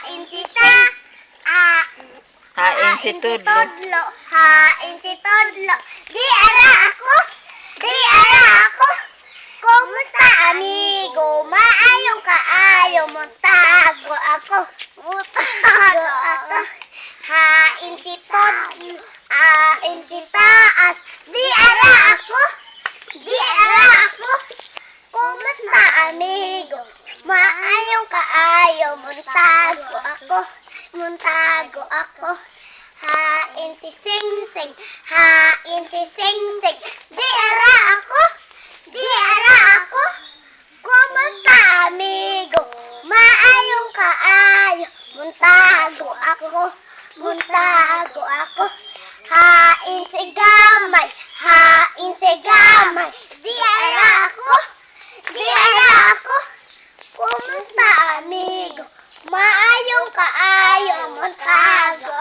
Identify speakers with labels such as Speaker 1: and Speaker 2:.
Speaker 1: hain si ta,
Speaker 2: Hain si Tudlo.
Speaker 1: hain si Tudlo. Di ara ako, kumusta amigo? Maayong kaayo, mutago ako, hain si Tudlo, hain si taas. Di ara ako, kumusta amigo? Maayong kaayo, muntago ako, hain si Singsing, di ara ako, kumusta amigo? Maayong kaayo, muntago ako, hain si Gamay, di ara ako, kumusta amigo? Maayong kaayo, muntago